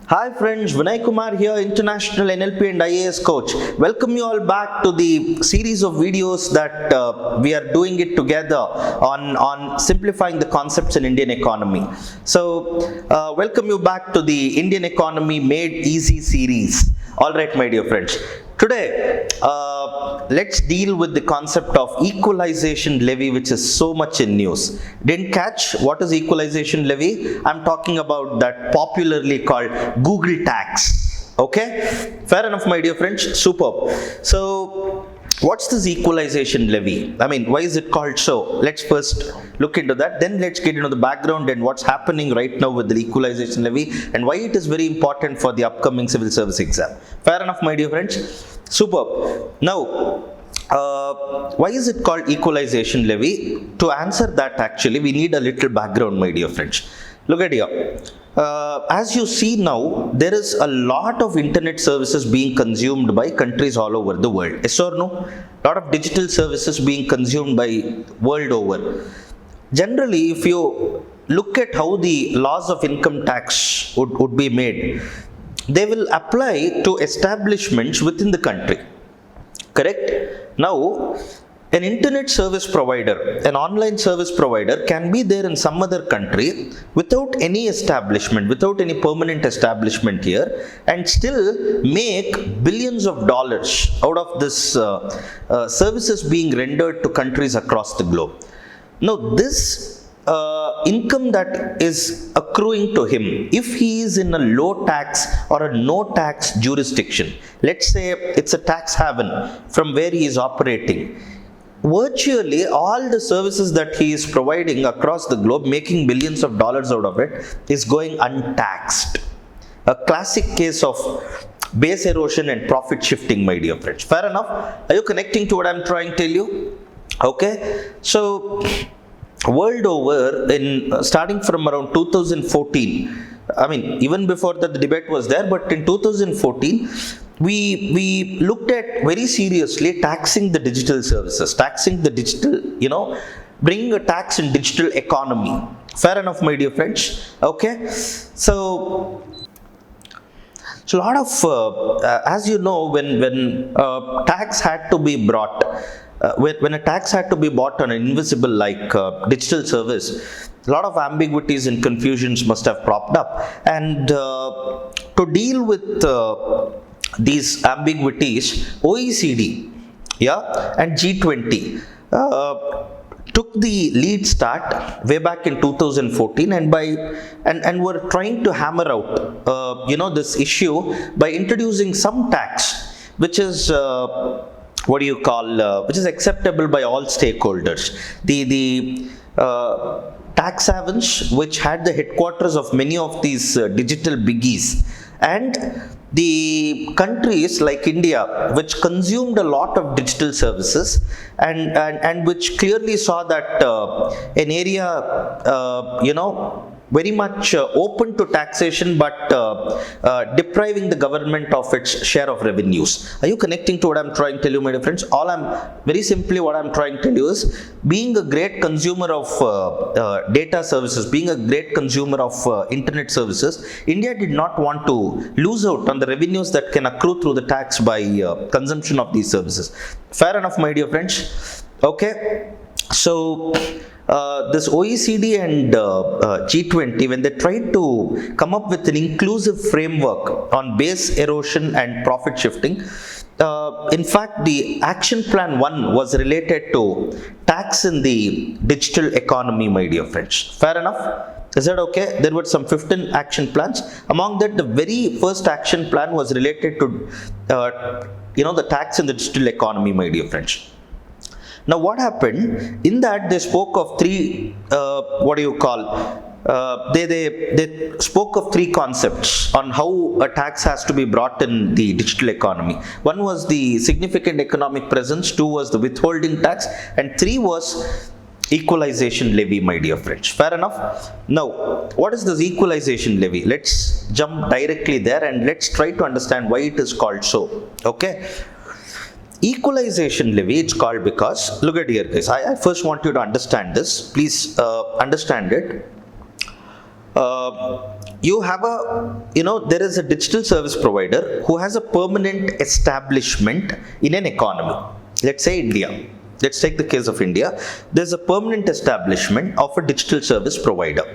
Hi friends, Vinay Kumar here, International NLP and IAS Coach. Welcome you all back to the series of videos that we are doing it together on simplifying the concepts in Indian economy. So, welcome you back to the Indian Economy Made Easy series. Alright, my dear friends. Today, let's deal with the concept of equalization levy, which is so much in news. Didn't catch what is equalization levy? I'm talking about that popularly called Google tax. Okay, fair enough, my dear friends. Superb. So, what's this equalization levy? I mean, why is it called so? Let's first look into that. Then let's get into the background and what's happening right now with the equalization levy and why it is very important for the upcoming civil service exam. Fair enough, my dear friends. Superb. Now, why is it called equalization levy? To answer that, actually, we need a little background, my dear friends. Look at here. As you see now, there is a lot of internet services being consumed by countries all over the world. Yes or no? A lot of digital services being consumed by world over. Generally, if you look at how the laws of income tax would be made, they will apply to establishments within the country. Correct? Now, an internet service provider, an online service provider can be there in some other country without any establishment, without any permanent establishment here, and still make billions of dollars out of this services being rendered to countries across the globe. Now, this income that is accruing to him, if he is in a low tax or a no tax jurisdiction, let's say it's a tax haven from where he is operating, virtually all the services that he is providing across the globe, making billions of dollars out of it, is going untaxed. A classic case of base erosion and profit shifting, my dear friends. Fair enough? Are you connecting to what I'm trying to tell you? Okay. So, world over, starting from around 2014, I mean, even before that the debate was there, but in 2014, we looked at very seriously taxing the digital services, taxing the digital, bringing a tax in digital economy. Fair enough, my dear friends. Okay. So a lot of, as you know, when tax had to be brought, when a tax had to be bought on an invisible like digital service, a lot of ambiguities and confusions must have propped up. And to deal with these ambiguities, OECD, and G20 took the lead start way back in 2014, and were trying to hammer out this issue by introducing some tax which is which is acceptable by all stakeholders. The tax havens which had the headquarters of many of these digital biggies, and the countries like India, which consumed a lot of digital services and which clearly saw that an area, very much open to taxation, but depriving the government of its share of revenues. Are you connecting to what I'm trying to tell you, my dear friends? What I'm trying to tell you is, being a great consumer of data services, being a great consumer of internet services, India did not want to lose out on the revenues that can accrue through the tax by consumption of these services. Fair enough, my dear friends. Okay. So, this OECD and G20, when they tried to come up with an inclusive framework on base erosion and profit shifting, in fact, the action plan 1 was related to tax in the digital economy, my dear friends. Fair enough? Is that okay? There were some 15 action plans. Among that, the very first action plan was related to, the tax in the digital economy, my dear friends. Now, what happened? In that, they spoke of three, they spoke of three concepts on how a tax has to be brought in the digital economy. One was the significant economic presence, 2 was the withholding tax, and 3 was equalization levy, my dear friends. Fair enough? Now, what is this equalization levy? Let's jump directly there and let's try to understand why it is called so. Okay. Equalization levy, it's called because, look at here guys, I first want you to understand this, please understand it. you have there is a digital service provider who has a permanent establishment in an economy. Let's say India. Let's take the case of India. There's a permanent establishment of a digital service provider.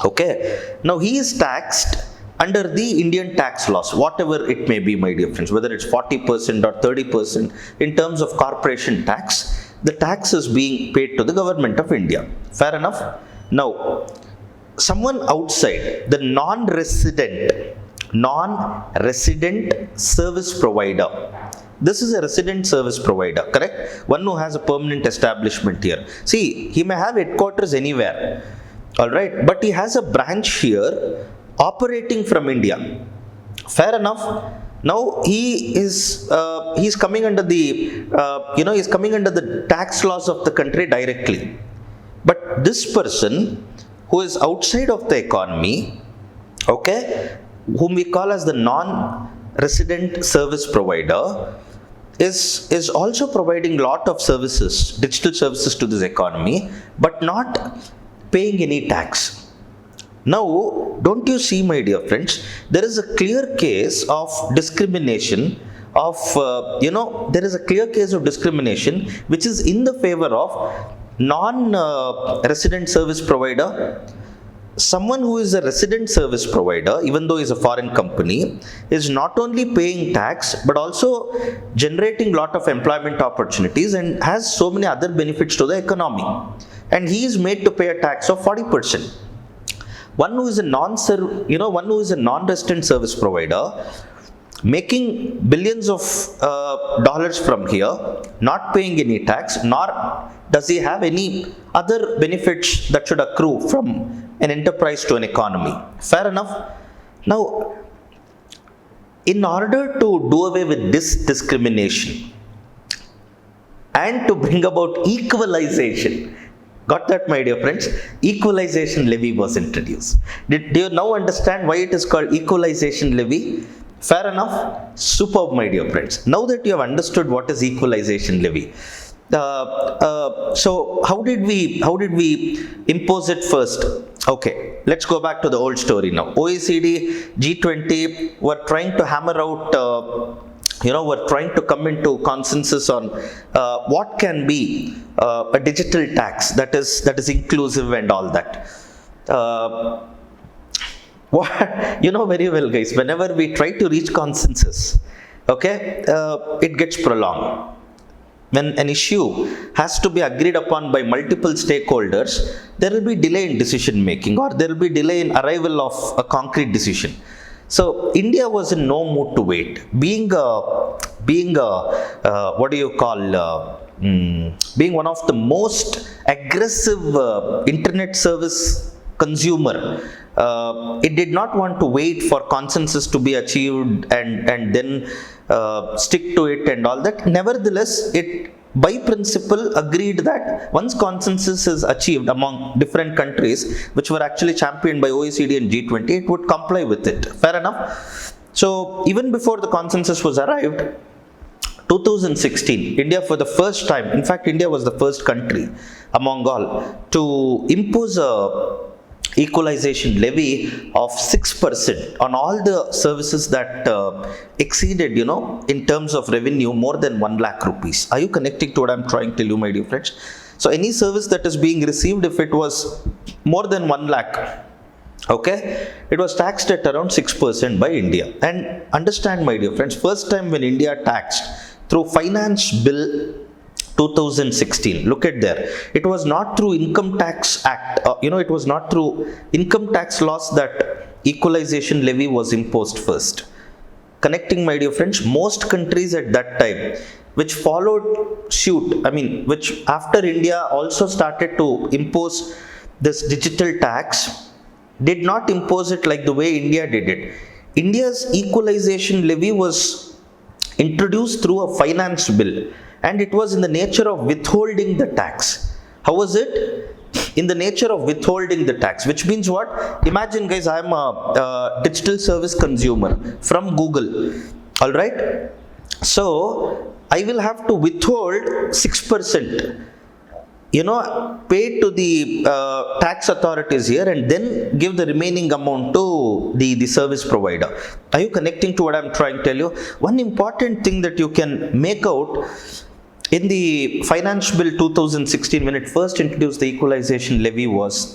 Okay. Now he is taxed under the Indian tax laws, whatever it may be, my dear friends, whether it's 40% or 30% in terms of corporation tax, the tax is being paid to the government of India. Fair enough? Now, someone outside, the non-resident service provider. This is a resident service provider, correct? One who has a permanent establishment here. See, he may have headquarters anywhere, all right, but he has a branch here operating from India. Fair enough. Now he's coming under the he's coming under the tax laws of the country directly. But this person who is outside of the economy, okay, whom we call as the non-resident service provider, is also providing lot of services, digital services to this economy, but not paying any tax. Now, don't you see, my dear friends, there is a clear case of discrimination there is a clear case of discrimination which is in the favor of non-resident service provider. Someone who is a resident service provider, even though is a foreign company, is not only paying tax but also generating lot of employment opportunities and has so many other benefits to the economy. And he is made to pay a tax of 40%. One who is a non-resident service provider, making billions of dollars from here, not paying any tax, nor does he have any other benefits that should accrue from an enterprise to an economy. Fair enough? Now, in order to do away with this discrimination and to bring about equalization, got that, my dear friends? Equalization levy was introduced. Do you now understand why it is called Equalization Levy? Fair enough? Superb, my dear friends. Now that you have understood what is Equalization Levy, so how did we impose it first? Okay, let's go back to the old story now. OECD, G20 were trying to hammer out we're trying to come into consensus on what can be a digital tax that is inclusive and all that. You know very well, guys, whenever we try to reach consensus, okay, it gets prolonged. When an issue has to be agreed upon by multiple stakeholders, there will be delay in decision making, or there will be delay in arrival of a concrete decision. So India was in no mood to wait. Being being one of the most aggressive internet service consumer, it did not want to wait for consensus to be achieved and then stick to it and all that. Nevertheless, it by principle agreed that once consensus is achieved among different countries, which were actually championed by OECD and G20, it would comply with it. Fair enough? So even before the consensus was arrived, 2016, India for the first time, in fact India was the first country among all to impose a equalization levy of 6% on all the services that exceeded, in terms of revenue, more than 1 lakh rupees. Are you connecting to what I'm trying to tell you, my dear friends? So any service that is being received, if it was more than 1 lakh, okay, it was taxed at around 6% by India. And understand, my dear friends, first time when India taxed through Finance Bill 2016, look at there, it was not through Income Tax Act, it was not through income tax laws that equalization levy was imposed first. Connecting, my dear friends, most countries at that time which followed suit, which after India also started to impose this digital tax, did not impose it like the way India did it. India's equalization levy was introduced through a finance bill, and it was in the nature of withholding the tax. How was it? In the nature of withholding the tax, which means what? Imagine, guys, I am a digital service consumer from Google, all right? So I will have to withhold 6%. pay to the tax authorities here and then give the remaining amount to the service provider. Are you connecting to what I'm trying to tell you? One important thing that you can make out in the Finance Bill 2016, when it first introduced the Equalization Levy,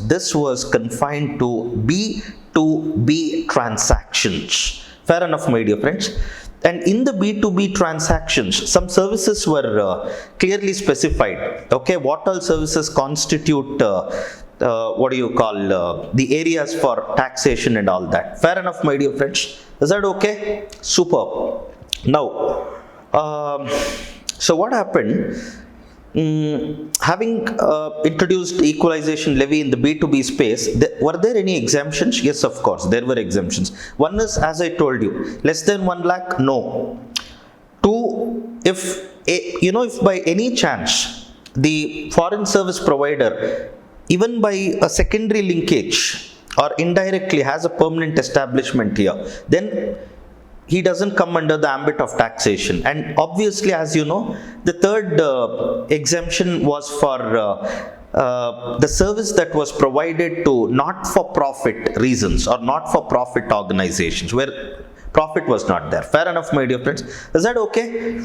this was confined to B2B transactions. Fair enough, my dear friends. And in the B2B transactions, some services were clearly specified. Okay, what all services constitute the areas for taxation and all that. Fair enough, my dear friends. Is that okay? Superb. Now, so what happened? Having introduced equalization levy in the B2B space, were there any exemptions? Yes, of course, there were exemptions. One is, as I told you, less than 1 lakh, no. Two, if by any chance the foreign service provider, even by a secondary linkage or indirectly has a permanent establishment here, then he doesn't come under the ambit of taxation. And obviously, as you know, the third exemption was for the service that was provided to not-for-profit reasons or not-for-profit organizations where profit was not there. Fair enough, my dear friends. Is that okay?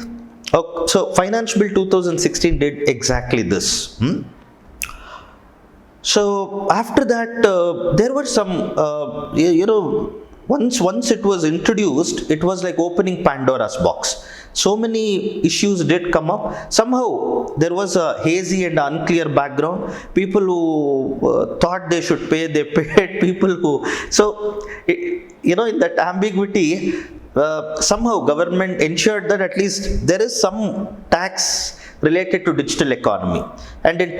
Okay, so Finance Bill 2016 did exactly this. So after that, there were some, once it was introduced, it was like opening Pandora's box. So many issues did come up. Somehow there was a hazy and unclear background. People who thought they should pay, they paid. People who, in that ambiguity, somehow government ensured that at least there is some tax related to digital economy. And in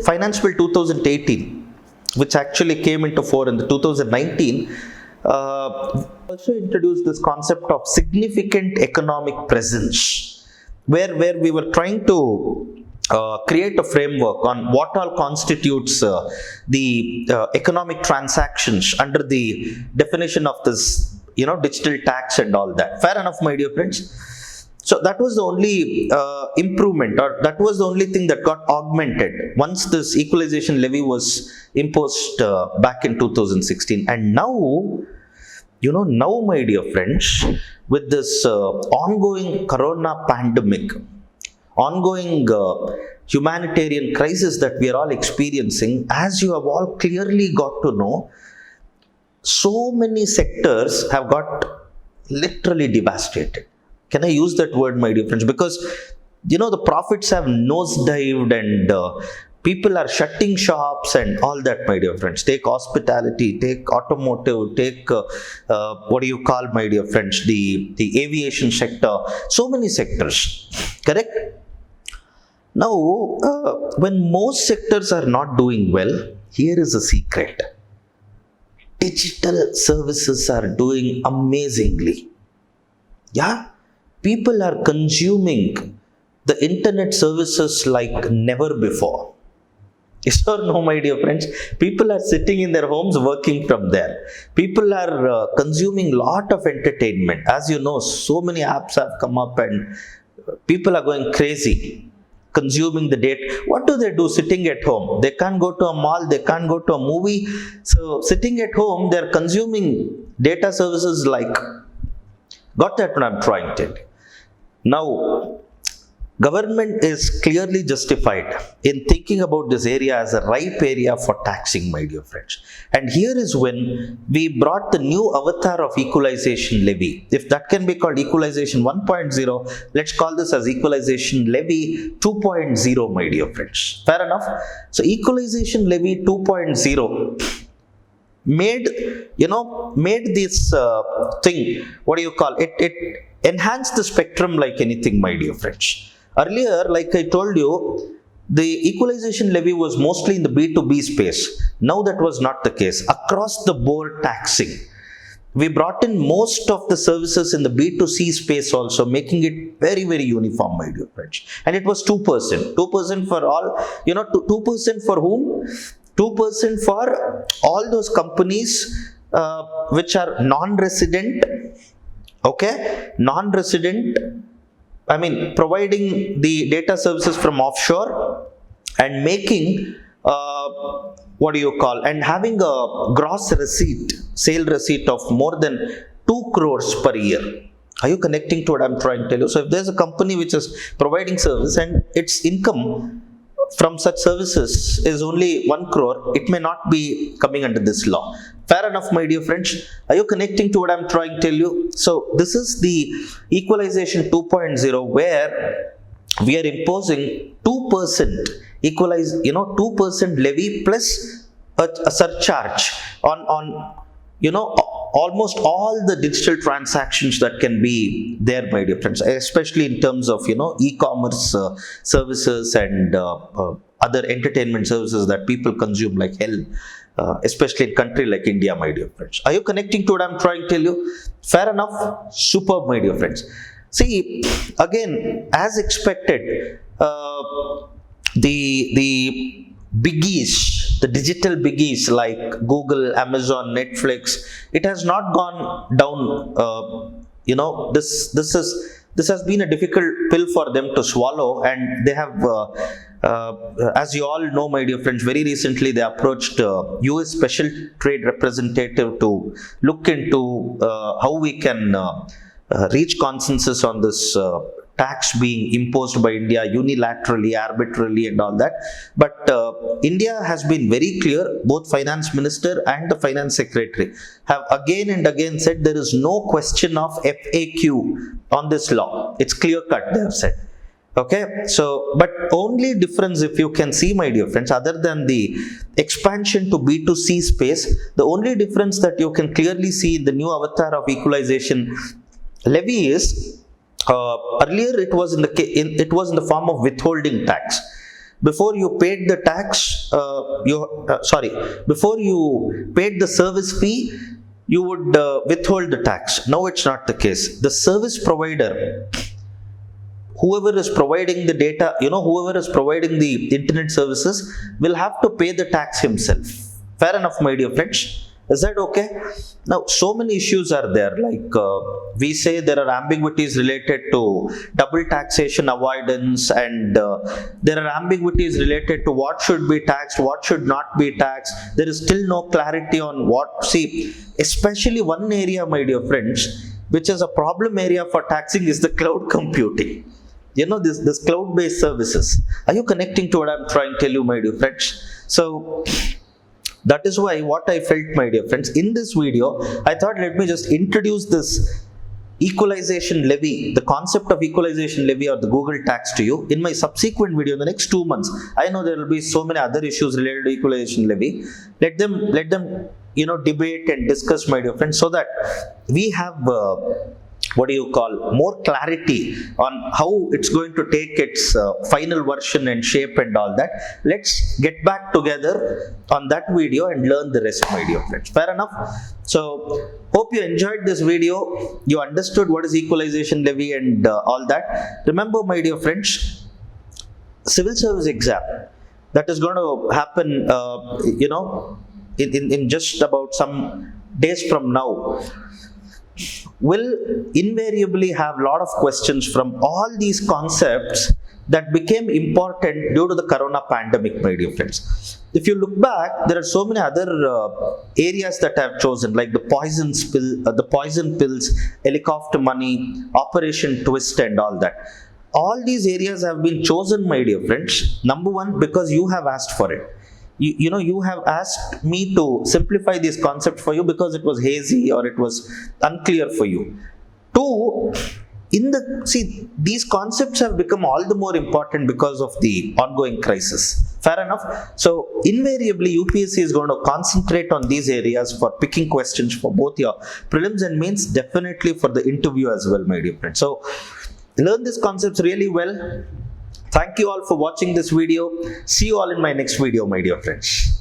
Finance Bill 2018, which actually came into force in the 2019, also introduced this concept of significant economic presence, where we were trying to create a framework on what all constitutes the economic transactions under the definition of this, digital tax and all that. Fair enough, my dear friends. So that was the only improvement, or that was the only thing that got augmented once this equalization levy was imposed back in 2016. And now, my dear friends, with this ongoing corona pandemic, ongoing humanitarian crisis that we are all experiencing, as you have all clearly got to know, so many sectors have got literally devastated. Can I use that word, my dear friends? Because, the profits have nosedived and people are shutting shops and all that, my dear friends. Take hospitality, take automotive, take, my dear friends, the aviation sector, so many sectors, correct? Now, when most sectors are not doing well, here is a secret. Digital services are doing amazingly. Yeah? People are consuming the internet services like never before. Yes or no, my dear friends? People are sitting in their homes working from there. People are consuming lot of entertainment. As you know, so many apps have come up and people are going crazy consuming the data. What do they do sitting at home? They can't go to a mall, they can't go to a movie. So sitting at home, they're consuming data services like, got that what I'm trying to tell you. Now, government is clearly justified in thinking about this area as a ripe area for taxing, my dear friends. And here is when we brought the new avatar of equalization levy. If that can be called equalization 1.0, let's call this as equalization levy 2.0, my dear friends. Fair enough? So equalization levy 2.0 made this thing, it enhanced the spectrum like anything, my dear friends. Earlier, like I told you, the equalization levy was mostly in the B2B space. Now that was not the case. Across the board taxing. We brought in most of the services in the B2C space also, making it very, very uniform, my dear friends. And it was 2%. 2% for all, 2% for whom? 2% for all those companies which are non-resident, okay? Non-resident, providing the data services from offshore, and making what do you call, and having a gross receipt, sale receipt of more than 2 crores per year. Are you connecting to what I'm trying to tell you? So if there's a company which is providing service and its income from such services is only 1 crore, it may not be coming under this law. Fair enough, my dear friends. Are you connecting to what I'm trying to tell you? So this is the Equalization 2.0, where we are imposing 2% 2% levy plus a surcharge on almost all the digital transactions that can be there, my dear friends, especially in terms of e-commerce services and other entertainment services that people consume like hell, especially in country like India, my dear friends. Are you connecting to what I'm trying to tell you? Fair enough. Superb, my dear friends. See, again, as expected, the biggies, the digital biggies like Google, Amazon, Netflix, it has not gone down. This has been a difficult pill for them to swallow, and they have, as you all know, my dear friends, very recently they approached US Special Trade Representative to look into how we can reach consensus on this tax being imposed by India unilaterally, arbitrarily and all that. But India has been very clear, both finance minister and the finance secretary have again and again said there is no question of FAQ on this law. It's clear cut, they have said. Okay, so, but only difference, if you can see, my dear friends, other than the expansion to B2C space, the only difference that you can clearly see in the new avatar of Equalization Levy is, earlier it was in the form of withholding tax. Before you paid the tax, before you paid the service fee, you would withhold the tax. Now it's not the case. The service provider, whoever is providing the data, whoever is providing the internet services, will have to pay the tax himself. Fair enough, my dear friends. Is that okay? Now, so many issues are there, like we say there are ambiguities related to double taxation avoidance, and there are ambiguities related to what should be taxed, what should not be taxed. There is still no clarity on what, see, especially one area, my dear friends, which is a problem area for taxing is the cloud computing. This cloud-based services. Are you connecting to what I'm trying to tell you, my dear friends? So, that is why what I felt, my dear friends, in this video, I thought let me just introduce this Equalization Levy, the concept of Equalization Levy or the Google tax to you. In my subsequent video, in the next 2 months, I know there will be so many other issues related to Equalization Levy. Let them debate and discuss, my dear friends, so that we have more clarity on how it's going to take its final version and shape and all that. Let's get back together on that video and learn the rest, my dear friends. Fair enough? So, hope you enjoyed this video. You understood what is Equalization Levy and all that. Remember, my dear friends, civil service exam that is going to happen, in just about some days from now, will invariably have a lot of questions from all these concepts that became important due to the corona pandemic, my dear friends. If you look back, there are so many other areas that I have chosen, like the poison pills, helicopter money, Operation Twist and all that. All these areas have been chosen, my dear friends. Number one, because you have asked for it. You have asked me to simplify this concept for you because it was hazy or it was unclear for you. Two, these concepts have become all the more important because of the ongoing crisis. Fair enough? So, invariably, UPSC is going to concentrate on these areas for picking questions for both your prelims and mains, definitely for the interview as well, my dear friends. So, learn these concepts really well. Thank you all for watching this video. See you all in my next video, my dear friends.